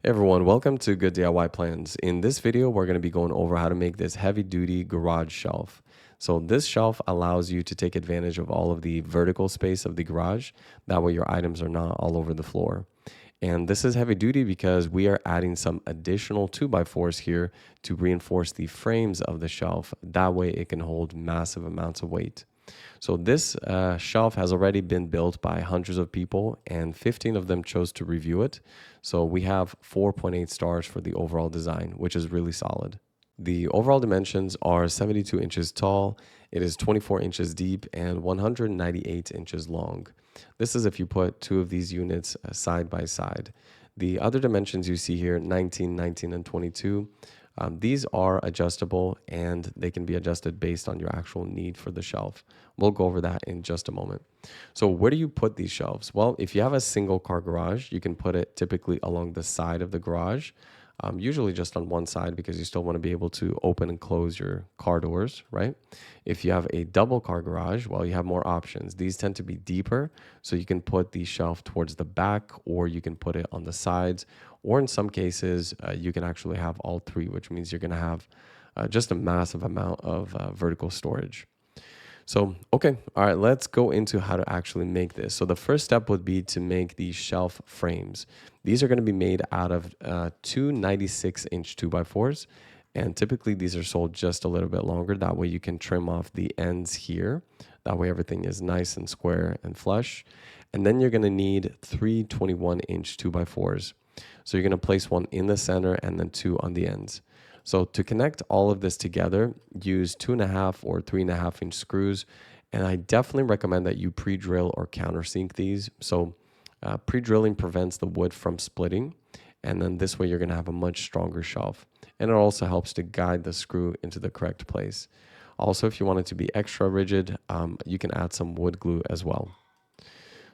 Everyone, welcome to Good DIY Plans. In this video, we're going to be going over how to make this heavy-duty garage shelf. So this shelf allows you to take advantage of all of the vertical space of the garage. That way your items are not all over the floor. And this is heavy duty because we are adding some additional 2x4s here to reinforce the frames of the shelf. That way it can hold massive amounts of weight. So this shelf has already been built by hundreds of people and 15 of them chose to review it. So we have 4.8 stars for the overall design, which is really solid. The overall dimensions are 72 inches tall, it is 24 inches deep, and 198 inches long. This is if you put two of these units side by side. The other dimensions you see here, 19, 19, and 22, these are adjustable and they can be adjusted based on your actual need for the shelf. We'll go over that in just a moment. So where do you put these shelves? Well, if you have a single car garage, you can put it typically along the side of the garage, usually just on one side because you still want to be able to open and close your car doors, right? If you have a double car garage, well, you have more options. These tend to be deeper, so you can put the shelf towards the back or you can put it on the sides. Or in some cases, you can actually have all three, which means you're going to have just a massive amount of vertical storage. So, okay, all right, let's go into how to actually make this. So the first step would be to make these shelf frames. These are going to be made out of two 96-inch 2x4s. And typically these are sold just a little bit longer. That way you can trim off the ends here. That way everything is nice and square and flush. And then you're going to need three 21-inch 2x4s. So you're going to place one in the center and then two on the ends. So to connect all of this together, use 2.5 or 3.5 inch screws. And I definitely recommend that you pre-drill or countersink these. So pre-drilling prevents the wood from splitting. And then this way you're going to have a much stronger shelf. And it also helps to guide the screw into the correct place. Also, if you want it to be extra rigid, you can add some wood glue as well.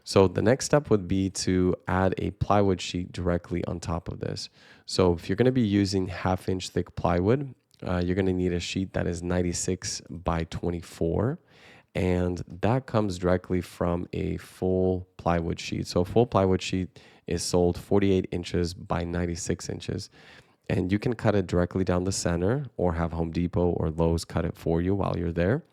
So the next step would be to add a plywood sheet directly on top of this. So if you're going to be using 1/2 inch thick plywood, you're going to need a sheet that is 96 by 24. And that comes directly from a full plywood sheet. So a full plywood sheet is sold 48 inches by 96 inches. And you can cut it directly down the center or have Home Depot or Lowe's cut it for you while you're there.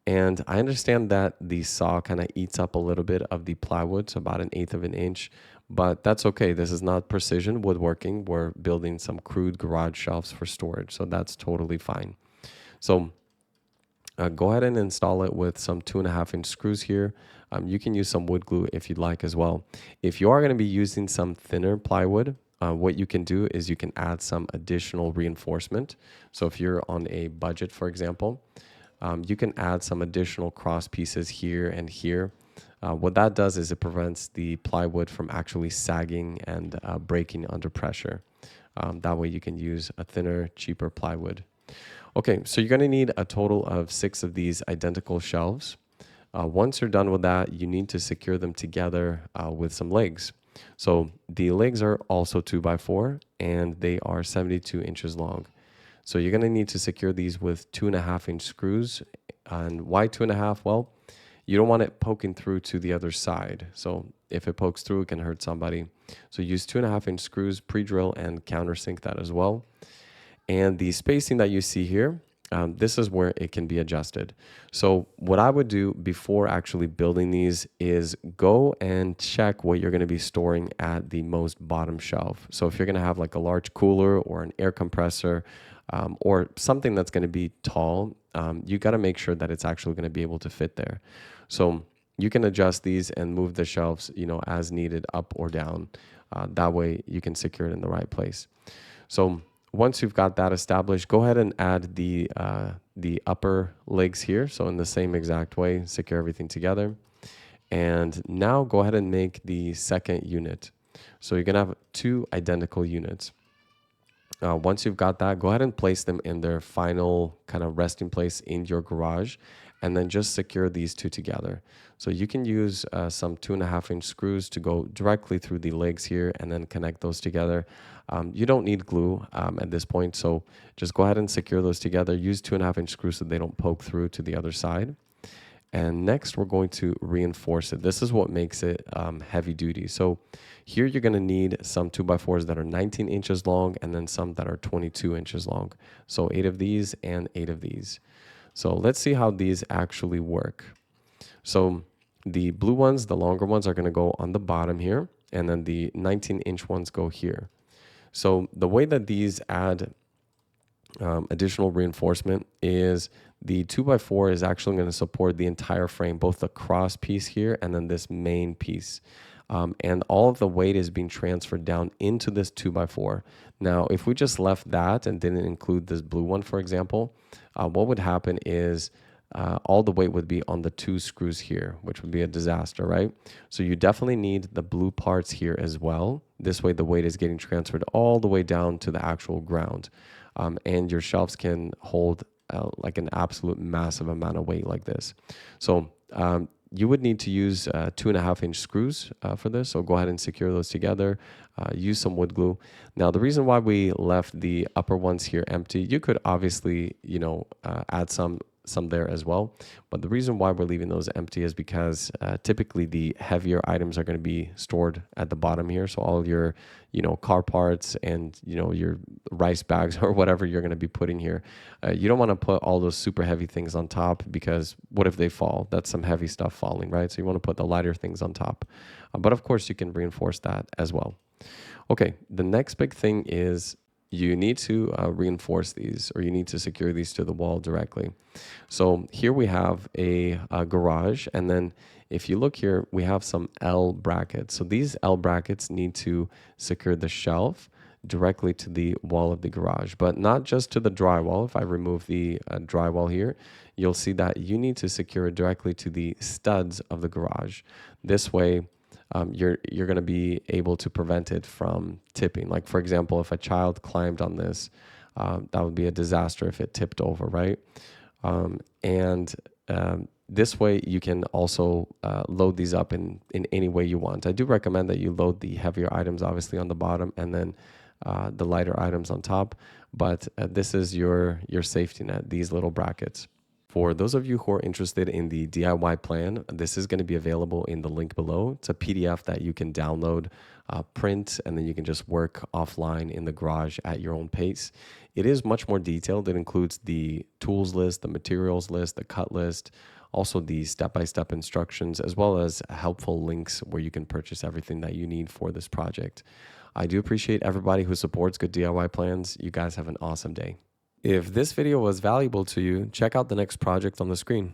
And I understand that the saw kind of eats up a little bit of the plywood, so about 1/8 of an inch, but that's okay. This is not precision woodworking. We're building some crude garage shelves for storage, so that's totally fine. So go ahead and install it with some 2.5 inch screws here. You can use some wood glue if you'd like as well. If you are going to be using some thinner plywood, what you can do is you can add some additional reinforcement. So if you're on a budget, for example, you can add some additional cross pieces here and here. What that does is it prevents the plywood from actually sagging and breaking under pressure. That way you can use a thinner, cheaper plywood. Okay, so you're going to need a total of 6 of these identical shelves. Once you're done with that, you need to secure them together with some legs. So the legs are also 2x4 and they are 72 inches long. So you're going to need to secure these with 2.5 inch screws. And why 2.5? Well, you don't want it poking through to the other side. So if it pokes through, it can hurt somebody. So use 2.5 inch screws, pre-drill and countersink that as well. And the spacing that you see here, this is where it can be adjusted. So what I would do before actually building these is go and check what you're going to be storing at the most bottom shelf. So if you're going to have like a large cooler or an air compressor, or something that's going to be tall, you got to make sure that it's actually going to be able to fit there. So you can adjust these and move the shelves, as needed up or down. That way you can secure it in the right place. So once you've got that established, go ahead and add the upper legs here. So in the same exact way, secure everything together. And now go ahead and make the second unit. So you're going to have 2 identical units. Once you've got that, go ahead and place them in their final kind of resting place in your garage, and then just secure these 2 together. So you can use some 2.5 inch screws to go directly through the legs here and then connect those together. You don't need glue at this point, so just go ahead and secure those together. Use 2.5 inch screws so they don't poke through to the other side. And next, we're going to reinforce it. This is what makes it heavy duty. So here you're going to need some 2x4s that are 19 inches long and then some that are 22 inches long. So 8 of these and 8 of these. So let's see how these actually work. So the blue ones, the longer ones, are going to go on the bottom here, and then the 19-inch ones go here. So the way that these add additional reinforcement is the 2x4 is actually going to support the entire frame, both the cross piece here and then this main piece. And all of the weight is being transferred down into this 2x4. Now, if we just left that and didn't include this blue one, for example, what would happen is all the weight would be on the 2 screws here, which would be a disaster, right? So you definitely need the blue parts here as well. This way, the weight is getting transferred all the way down to the actual ground. And your shelves can hold like an absolute massive amount of weight like this. So you would need to use 2.5-inch screws for this. So go ahead and secure those together. Use some wood glue. Now, the reason why we left the upper ones here empty, you could obviously, add some there as well. But the reason why we're leaving those empty is because typically the heavier items are going to be stored at the bottom here. So all of your, car parts and, your rice bags or whatever you're going to be putting here. You don't want to put all those super heavy things on top because what if they fall? That's some heavy stuff falling, right? So you want to put the lighter things on top. But of course, you can reinforce that as well. Okay, the next big thing is you need to reinforce these, or you need to secure these to the wall directly. So here we have a garage, and then if you look here, we have some L brackets. So these L brackets need to secure the shelf directly to the wall of the garage, but not just to the drywall. If I remove the drywall here, you'll see that you need to secure it directly to the studs of the garage. This way, you're going to be able to prevent it from tipping. Like, for example, if a child climbed on this, that would be a disaster if it tipped over, right? This way you can also load these up in any way you want. I do recommend that you load the heavier items obviously on the bottom and then the lighter items on top, but this is your safety net, these little brackets. For those of you who are interested in the DIY plan, this is going to be available in the link below. It's a PDF that you can download, print, and then you can just work offline in the garage at your own pace. It is much more detailed. It includes the tools list, the materials list, the cut list, also the step-by-step instructions, as well as helpful links where you can purchase everything that you need for this project. I do appreciate everybody who supports good DIY plans. You guys have an awesome day. If this video was valuable to you, check out the next project on the screen.